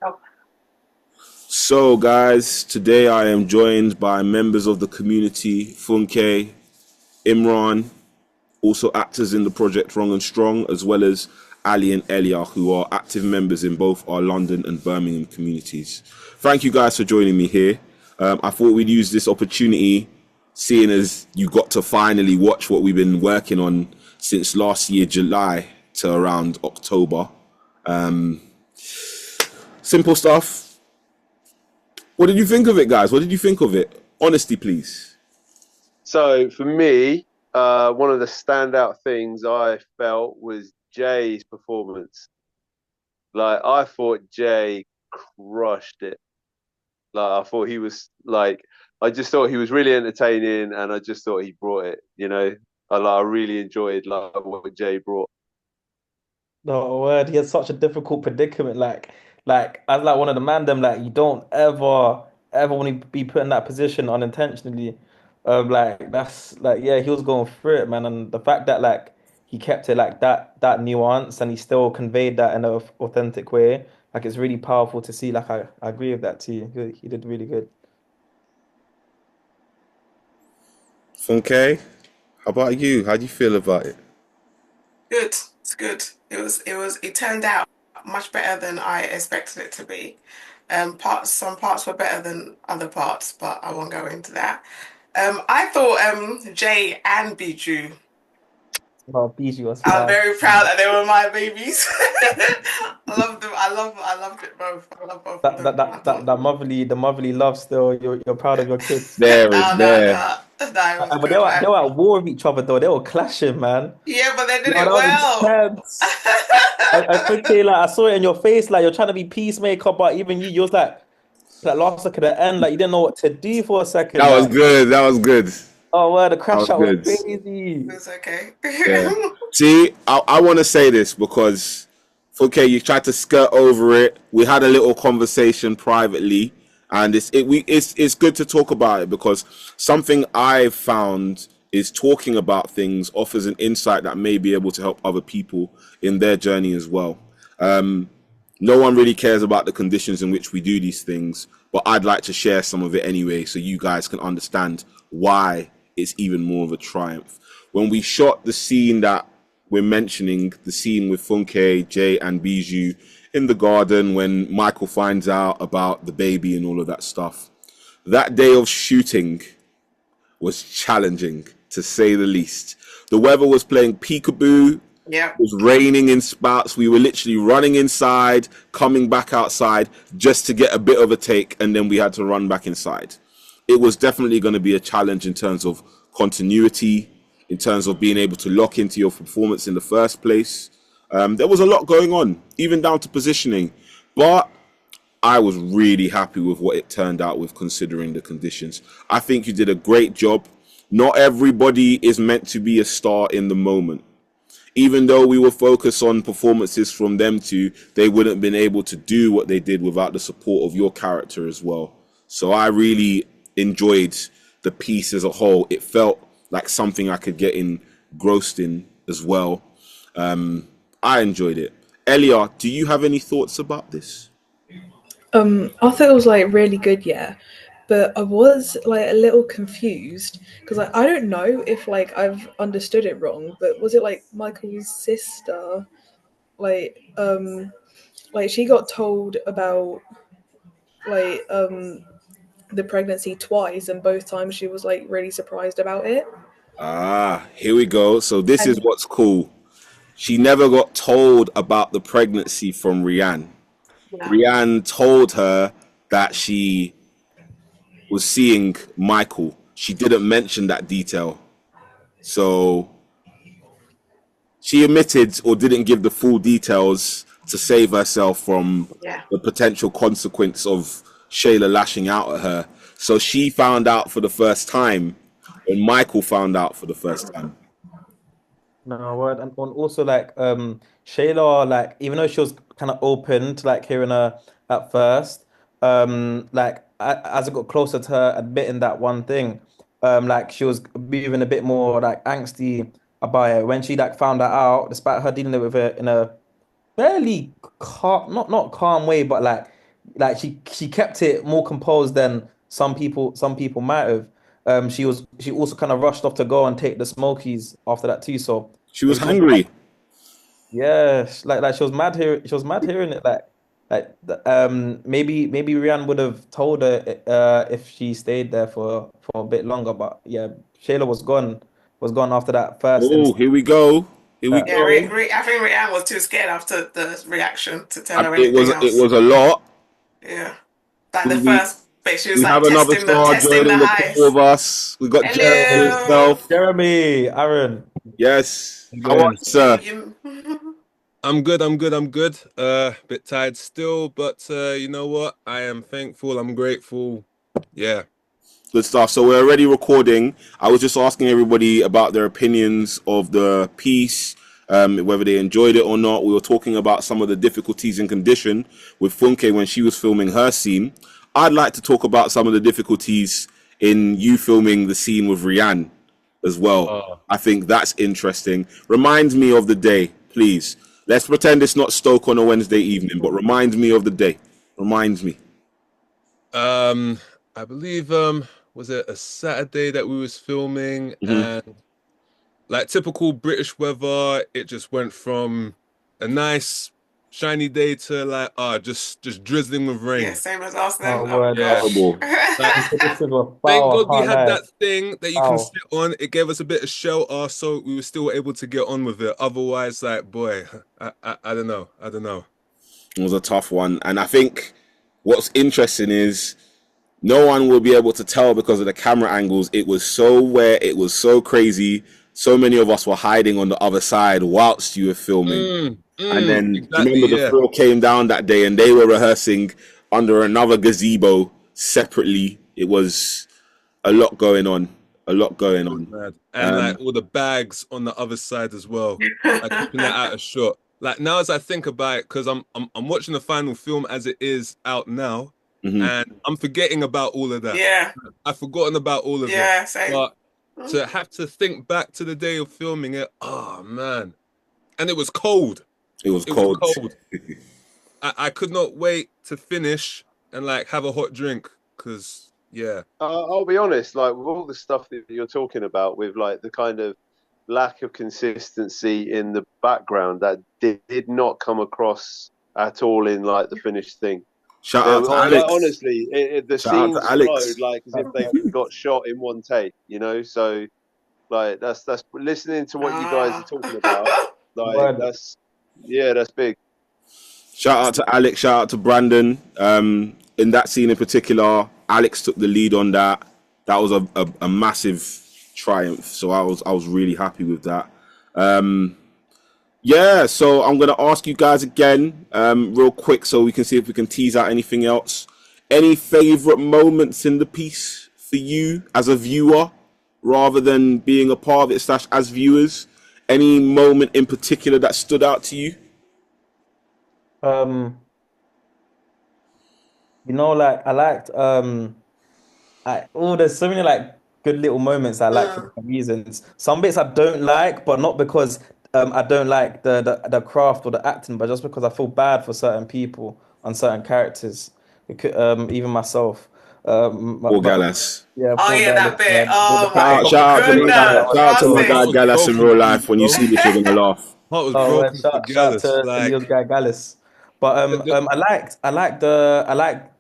Oh, So, guys, today I am joined by members of the community, Funke, Imran, also actors in the project Wrong and Strong, as well as Ali and Elia, who are active members in both our London and Birmingham communities. Thank you guys for joining me here. I thought we'd use this opportunity, seeing as you got to finally watch what we've been working on since last year, July to around October. Simple stuff. What did you think of it, guys? What did you think of it? Honesty, please. So for me, one of the standout things I felt was Jay's performance. Like I thought Jay crushed it. Like I thought he was like I just thought he was really entertaining, and I just thought he brought it. I really enjoyed like what Jay brought. No word, he has such a difficult predicament. Like as like one of the man them, like you don't ever want to be put in that position unintentionally. Like that's like yeah, he was going through it, man, and the fact that like he kept it like that nuance and he still conveyed that in an authentic way, like it's really powerful to see. Like I agree with that too. He did really good. Okay. How about you? How do you feel about it? good. It's good. It turned out much better than I expected it to be. Some parts were better than other parts, but I won't go into that. I thought Jay and Bijou. Oh, BG was I'm fire. very proud that they were my babies. I love them. I loved it both. I love both of That that them. I that that, thought, that motherly the motherly love still. You're proud of your kids. There is no, no, there. no, no, it was But they good, were they man. were at war with each other though. They were clashing, man. Yeah, but they Yo, did that it was well. intense. I think like I saw it in your face, like you're trying to be peacemaker, but even you was like last look at the end, like you didn't know what to do for a second. That was Like, good. That was good. oh, well, the That crash was out was good. crazy. It's okay. Yeah. See, I want to say this because, okay, you tried to skirt over it. We had a little conversation privately, and it's good to talk about it because something I've found is talking about things offers an insight that may be able to help other people in their journey as well. No one really cares about the conditions in which we do these things, but I'd like to share some of it anyway so you guys can understand why it's even more of a triumph. When we shot the scene that we're mentioning, the scene with Funke, Jay, and Bijou in the garden when Michael finds out about the baby and all of that stuff, that day of shooting was challenging to say the least. The weather was playing peekaboo, Yeah. was raining in spouts. We were literally running inside, coming back outside just to get a bit of a take, and then we had to run back inside. It was definitely going to be a challenge in terms of continuity, in terms of being able to lock into your performance in the first place. There was a lot going on, even down to positioning. But I was really happy with what it turned out with considering the conditions. I think you did a great job. Not everybody is meant to be a star in the moment, even though we were focused on performances from them two, they wouldn't have been able to do what they did without the support of your character as well. So I really enjoyed the piece as a whole. It felt like something I could get engrossed in as well. I enjoyed it. Elia, do you have any thoughts about this? I thought it was like really good, yeah, but I was like a little confused because I don't know if like I've understood it wrong, but was it like Michael's sister? Like like she got told about like the pregnancy twice, and both times she was like really surprised about it. Ah, here we go. So this is And what's cool. She never got told about the pregnancy from Rianne. No. Rianne told her that she was seeing Michael. She didn't mention that detail. So she omitted or didn't give the full details to save herself from Yeah. the potential consequence of Shayla lashing out at her. So she found out for the first time when Michael found out for the first time. No word, and also like Shayla, like even though she was kind of open to like hearing her at first, like as it got closer to her admitting that one thing, like she was moving a bit more like angsty about it when she like found that out, despite her dealing with it in a fairly calm, not calm way, but like like she kept it more composed than some people might have. She also kind of rushed off to go and take the smokies after that too. So She it was was kind of hungry. yeah, like she was mad hearing it maybe Rihanna would have told her if she stayed there for a bit longer, but yeah, Shayla was gone after that first Oh, instant. here we go. Here we Yeah, go. I think Rianne was too scared after the reaction to tell her anything It else. was a lot. Yeah. Like the Do we first bit, she was we like have another star testing the joining the four ice. of us. We got Jeremy Hello. himself. Jeremy, Aaron, Yes. how you How are doing? you, sir? You I'm good. I'm good. Bit tired still, but you know what? I am thankful. I'm grateful. Yeah. Good stuff. So we're already recording. I was just asking everybody about their opinions of the piece, whether they enjoyed it or not. We were talking about some of the difficulties in condition with Funke when she was filming her scene. I'd like to talk about some of the difficulties in you filming the scene with Rianne as well. Uh, I think that's interesting. Reminds me of the day, please. Let's pretend it's not Stoke on a Wednesday evening, but reminds me of the day. Reminds me. um, I believe was it a Saturday that we was filming, Hmm. and like typical British weather, it just went from a nice shiny day to like just drizzling with Yeah, rain. same as us then. Oh Oh word, Yeah. gosh. Horrible. Like these conditions were thank foul. God I we can't had lie. that thing that you can Foul. sit on. It gave us a bit of shelter, so we were still able to get on with it. Otherwise, like, boy, I don't know. I don't know. It was a tough one. And I think what's interesting is no one will be able to tell because of the camera angles. It was so wet, it was so crazy. So many of us were hiding on the other side whilst you were filming. And then, do you Exactly, remember the yeah. thrill came down that day and they were rehearsing under another gazebo separately? It was a lot going on. A lot It going was on. mad. And like Um, all the bags on the other side as well. Like keeping that out of shot. Like now as I think about it, because I'm watching the final film as it is out now, mhm. and I'm forgetting about all of that. Yeah, I've forgotten about all of it. yeah, same. But to have to think back to the day of filming it, oh man. And it was cold. It was It was cold. cold. I could not wait to finish and like have a hot drink because yeah. I'll be honest, like with all the stuff that you're talking about, with like the kind of lack of consistency in the background that did not come across at all in like the finished thing. Shout There, out to like Alex. honestly, the Shout out to scenes flowed Alex. like as if they got shot in one take, you know. So like that's listening to what you guys are Ah. talking about. Like Word. that's big. Shout out to Alex. Shout out to Brandon. In that scene in particular, Alex took the lead on that. That was a massive triumph. So I was really happy with that. Yeah. So I'm gonna ask you guys again, real quick, so we can see if we can tease out anything else. Any favorite moments in the piece for you as a viewer, rather than being a part of it slash as viewers? Any moment in particular that stood out to you? Um, like I liked there's so many like good little moments I like for Mm. different reasons. Some bits I don't like, but not because I don't like the craft or the acting, but just because I feel bad for certain people and certain characters. Even myself. Or But Gallas? yeah, Oh poor yeah, guy. that bit. The Oh my fact goodness, Shout out to my Heart guy Rossi. Gallas in was real broken, life. When you bro. see this, you're gonna laugh. Heart was Oh, broken for shout Gallus. to Leo's Like guy Gallus. But the, I liked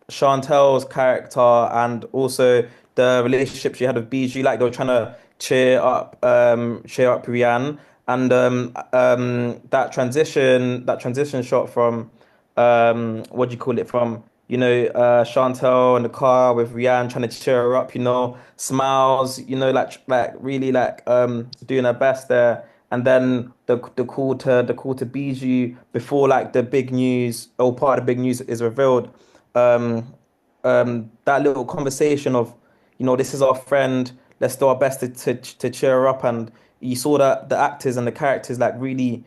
Chantel's character and also the relationship she had with Bijou. Like they were trying to cheer up Rianne, and that transition shot from what do you call it, from Chantel in the car with Rianne trying to cheer her up, smiles, like really like doing her best there, and then the call to Bijou before like the big news or part of the big news is revealed. That little conversation of, this is our friend, let's do our best to cheer her up, and you saw that the actors and the characters like really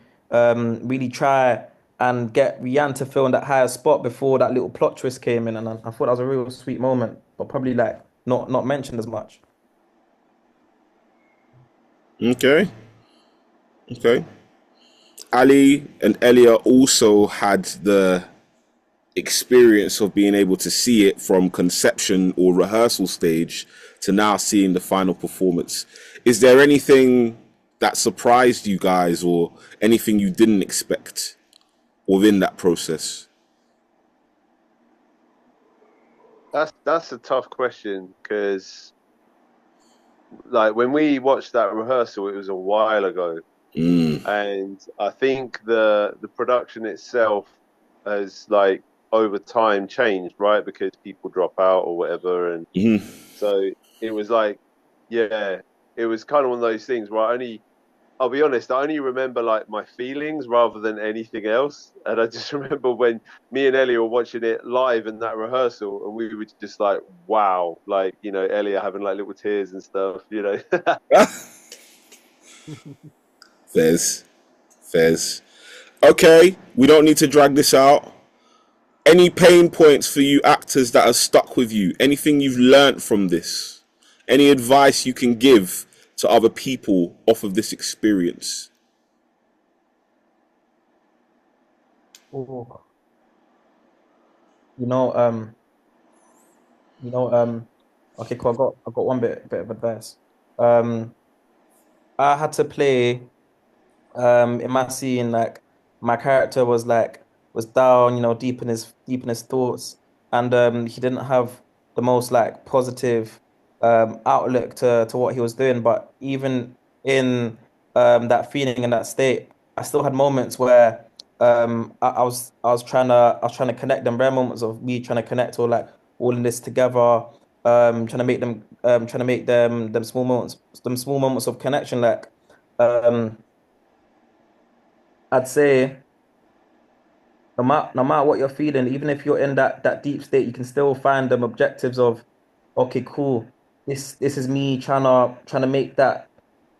try and get Rianne to fill in that higher spot before that little plot twist came in, and I thought that was a real sweet moment, but probably like not mentioned as much. Okay, okay. Ali and Elia also had the experience of being able to see it from conception or rehearsal stage to now seeing the final performance. Is there anything that surprised you guys or anything you didn't expect within that process? That's a tough question because, like, when we watched that rehearsal, it was a while ago, and I think the production itself has, like, over time changed, right? Because people drop out or whatever, and so it was like, yeah, it was kind of one of those things where I'll be honest, I only remember like my feelings rather than anything else. And I just remember when me and Ellie were watching it live in that rehearsal, and we were just like, wow, like, you know, Ellie having like little tears and stuff, you know. Fez. Okay, we don't need to drag this out. Any pain points for you actors that have stuck with you? Anything you've learnt from this? Any advice you can give to other people off of this experience? Oh, you know, um, you know, okay, cool. I got one bit of advice. Um, I had to play in my scene, like my character was down, deep in his thoughts, and he didn't have the most like positive outlook to what he was doing. But even in that feeling and that state, I still had moments where I was trying to connect them, rare moments of me trying to connect all in this together, trying to make them small moments of connection, um I'd say no matter what you're feeling, even if you're in that deep state, you can still find them objectives of, okay, cool. This is me trying to make trying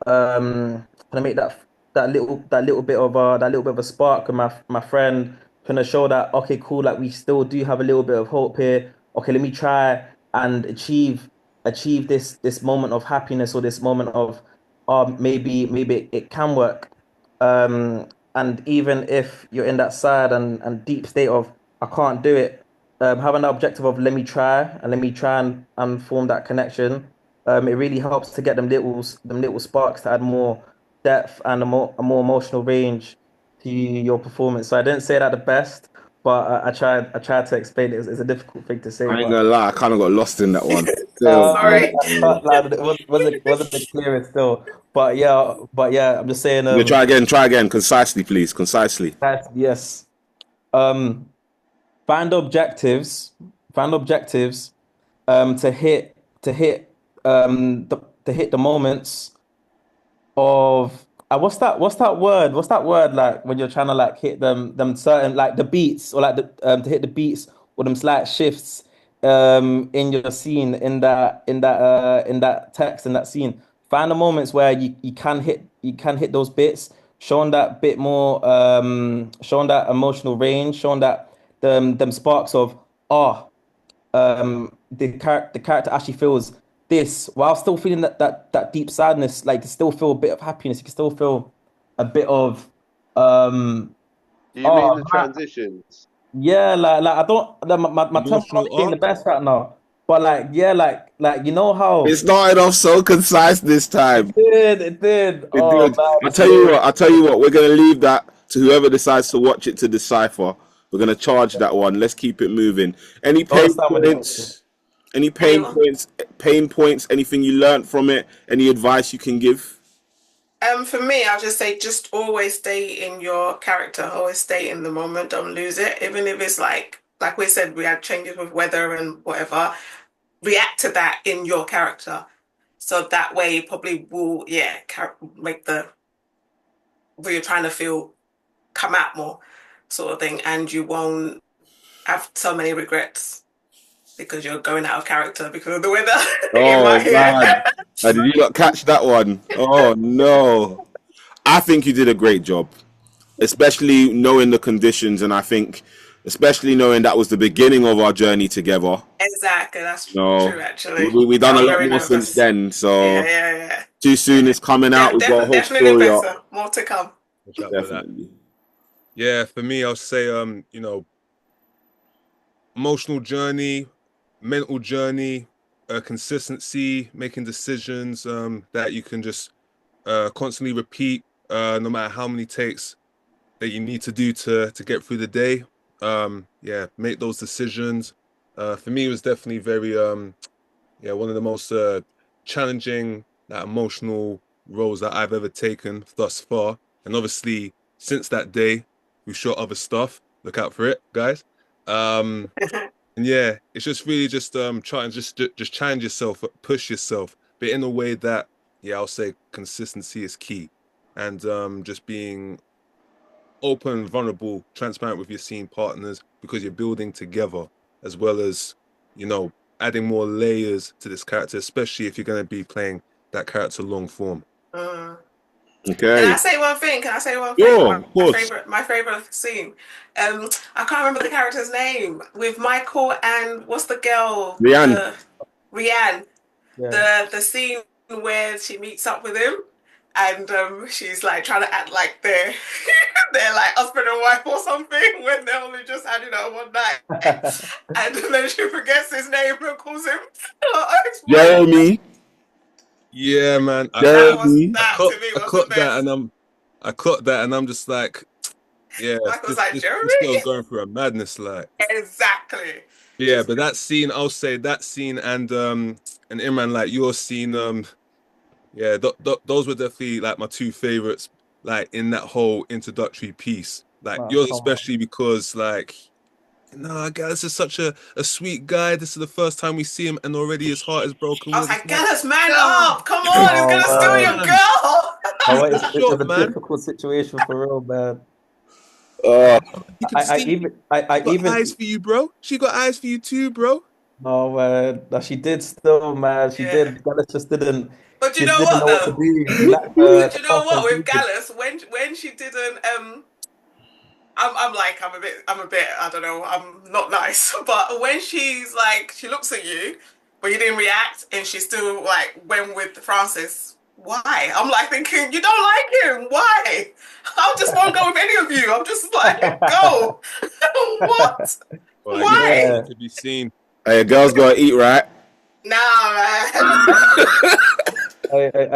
to make that little bit of a spark with my friend, trying to show that, okay, cool, like we still do have a little bit of hope here. Okay, let me try and achieve this moment of happiness, or this moment of maybe it can work. And even if you're in that sad and deep state of, I can't do it, having that objective of, let me try and form that connection, it really helps to get them little sparks to add more depth and a more emotional range to your performance. So I didn't say that the best, but I tried to explain it. It's a difficult thing to say, I ain't but gonna lie, I kind of got lost in that one. Sorry. like, it wasn't the clearest still. But yeah, I'm just saying, Yeah, try again, concisely, please, concisely. yes. Um, find find objectives, to hit the moments of, what's that word? What's that word, like when you're trying to like hit them certain, like the beats, or like to hit the beats, or them slight shifts in your scene, in that text, in that scene. Find the moments where you can hit those bits, showing that bit more, showing that emotional range, showing that them sparks of, oh, the character actually feels this while still feeling that deep sadness. Like, you still feel a bit of happiness. You can still feel a bit of, um Do you oh mean the transitions? yeah, like I don't, my Emotional terminology ain't the arc. best right now, but like, yeah, like you know It how started off so concise this time. it did. It Oh did. man, I it's tell you hilarious. what. I tell you what. We're gonna leave that to whoever decides to watch it to decipher. We're gonna charge that one. Let's keep it moving. Any Don't pain understand what it is. points? Any pain Anyone? points? Pain points? Anything you learned from it? Any advice you can give? For me, I'll just say, just always stay in your character, always stay in the moment, don't lose it. Even if it's like we said, we had changes with weather and whatever, react to that in your character. So that way, you probably will, yeah, make the what you're trying to feel come out more, sort of thing, and you won't have so many regrets because you're going out of character because of the weather in my Oh head. man, did you not catch that one? Oh no, I think you did a great job, especially knowing the conditions, and I think, especially knowing that was the beginning of our journey together. Exactly, that's No, true, actually. we done a I'm lot very more since nervous. then. Yeah, So yeah, yeah. too soon Yeah. is coming out. We've got a whole Definitely story up. better. More to come. Watch out for that. Definitely. Yeah, for me, I'll say, emotional journey, mental journey, consistency, making decisions that you can just constantly repeat, no matter how many takes that you need to do to get through the day. Yeah, make those decisions. For me, it was definitely very yeah, one of the most challenging, emotional roles that I've ever taken thus far. And obviously, since that day, we shot other stuff. Look out for it, guys. Um, and yeah, it's just really just try and just challenge yourself, push yourself, but in a way that, yeah, I'll say consistency is key, and just being open, vulnerable, transparent with your scene partners because you're building together, as well as, you know, adding more layers to this character, especially if you're going to be playing that character long form. Can I Okay. say one thing? Can I say one thing? Sure, My, of my course. favorite, my favorite scene. I can't remember the character's name with Michael and what's the girl? Rianne. The Rianne. Yeah. The scene where she meets up with him, and she's like trying to act like they're they're like husband and wife or something when they only just had one night, and then she forgets his name and calls him her ex-boyfriend. Jeremy. Yeah, man. Jeremy. That to me I was the caught that, best. and I caught that, and I'm just like, yeah, Michael's like this Jeremy. girl's going through a madness, like. Exactly. Yeah, but that scene, I'll say that scene and Imran, like your scene, yeah, those were definitely like my two favorites, like in that whole introductory piece. Like No, yours, come on. especially because like, no, this is such a sweet guy. This is the first time we see him, and already his heart is broken. I We're was just like, like, Gallus, man nah, up! Come on, he's Oh gonna steal man. your man, girl. No, shoot your it was shot, a man. difficult situation for real, man. Uh, You could see I she got eyes even for you, bro. She got eyes for you too, bro. no man. No, she did still, man. She Yeah. did. Gallus just didn't. But you She just know didn't what know what to though? do. He lacked But the you know trust what? and With people. Gallus, when she didn't I'm like I'm a bit I don't know, I'm not nice. But when she's like she looks at you, but you didn't react and she still like went with Francis. Why? I'm like thinking, you don't like him. Why? I just won't go with any of you. I'm just like, go. What? Well, it Why? needed Yeah. to be seen. hey, a girl's gotta eat, right? Nah, man.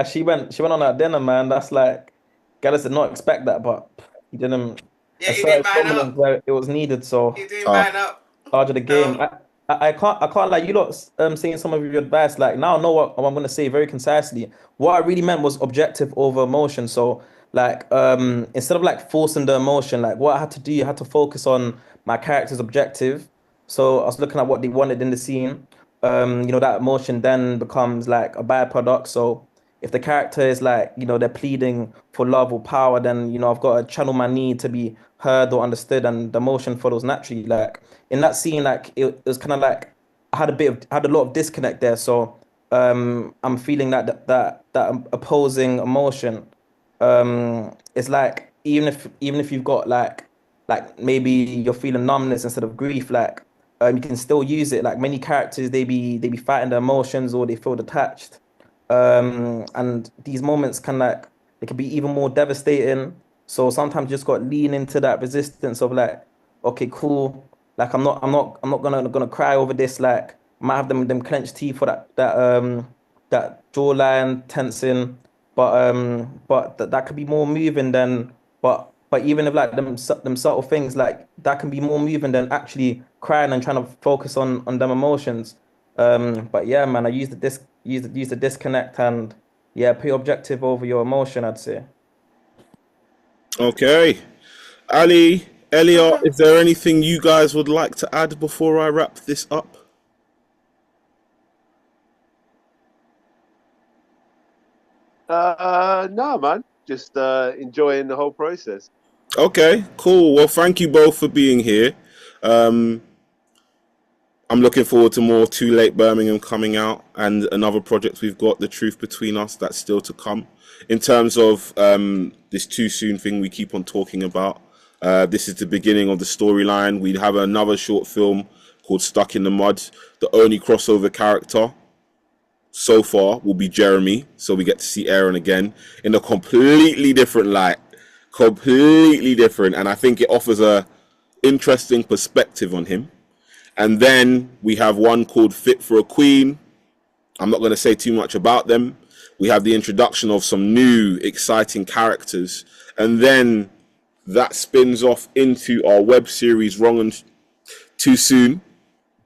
She went on that dinner, man. That's like Gallus did not expect that, but he didn't. Yeah, There's he didn't certain man moments up. where it was needed, He so didn't Tough. man up. charge of the game. So I can't like you lot saying some of your advice. Like now I know what I'm gonna say very concisely. What I really meant was objective over emotion. So like instead of like forcing the emotion, like what I had to do, I had to focus on my character's objective. So I was looking at what they wanted in the scene. That emotion then becomes like a byproduct. So if the character is like, they're pleading for love or power, then, I've got to channel my need to be heard or understood, and the emotion follows naturally. Like in that scene, like it was kind of like I had a lot of disconnect there. So I'm feeling that opposing emotion. It's like even if you've got like maybe you're feeling numbness instead of grief, like you can still use it. Like many characters, they be fighting their emotions or they feel detached. And these moments can like it can be even more devastating. So sometimes you just got to lean into that resistance of like, okay, cool. Like I'm not gonna cry over this. Like I might have them clenched teeth for that jawline tensing, but that could be more moving than but even if like them subtle things like that can be more moving than actually crying and trying to focus on them emotions. But yeah, man, I use the disconnect and yeah, put your objective over your emotion, I'd say. Okay. Ali, Elliot, mhm. is there anything you guys would like to add before I wrap this up? No, man. Just enjoying the whole process. Okay, cool. Well, thank you both for being here. Um, I'm looking forward to more Too Late Birmingham coming out and another project we've got, The Truth Between Us, that's still to come. In terms of this too soon thing we keep on talking about, this is the beginning of the storyline. We have another short film called Stuck in the Mud. The only crossover character so far will be Jeremy, so we get to see Aaron again in a completely different light. Completely different, and I think it offers a interesting perspective on him. And then we have one called Fit for a Queen. I'm not going to say too much about them. We have the introduction of some new exciting characters. And then that spins off into our web series Wrong and Too Soon.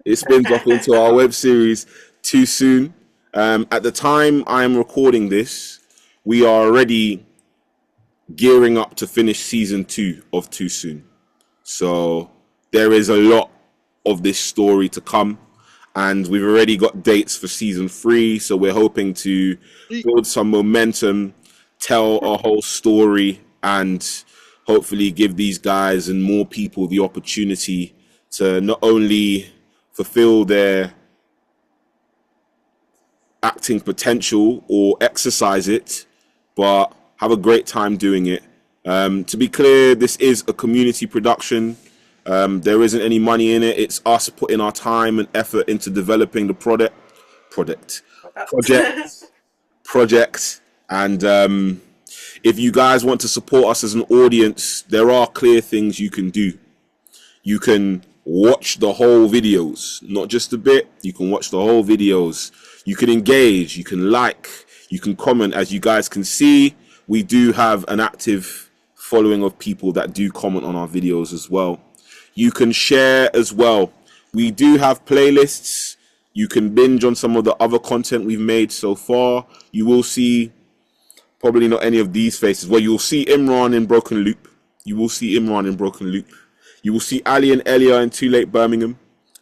It spins off into our web series Too Soon. At the time I am recording this, we are already gearing up to finish season 2 of Too Soon. So there is a lot of this story to come. And we've already got dates for season 3. So we're hoping to build some momentum, tell a whole story, and hopefully give these guys and more people the opportunity to not only fulfill their acting potential or exercise it, but have a great time doing it. To be clear, this is a community production. There isn't any money in it. It's us putting our time and effort into developing the project. And if you guys want to support us as an audience, there are clear things you can do. You can watch the whole videos, not just a bit. You can watch the whole videos. You can engage. You can like. You can comment. As you guys can see, we do have an active following of people that do comment on our videos as well. You can share as well. We do have playlists. You can binge on some of the other content we've made so far. You will see probably not any of these faces. Well, you'll see Imran in Broken Loop. You will see Imran in Broken Loop. You will see Ali and Elia in Too Late Birmingham.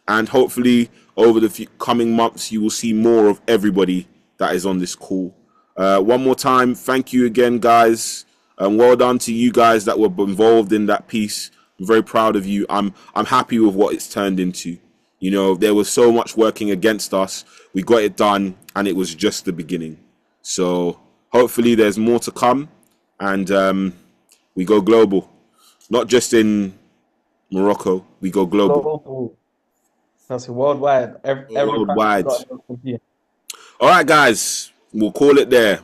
And hopefully over the coming months, you will see more of everybody that is on this call. One more time, thank you again, guys. Well done to you guys that were involved in that piece. I'm very proud of you. I'm happy with what it's turned into. You know, there was so much working against us. We got it done, and it was just the beginning. So hopefully there's more to come, and we go global. Not just in Morocco, we go global. Global. That's worldwide. Every country's Worldwide. got a compete. All right, guys, we'll call it there.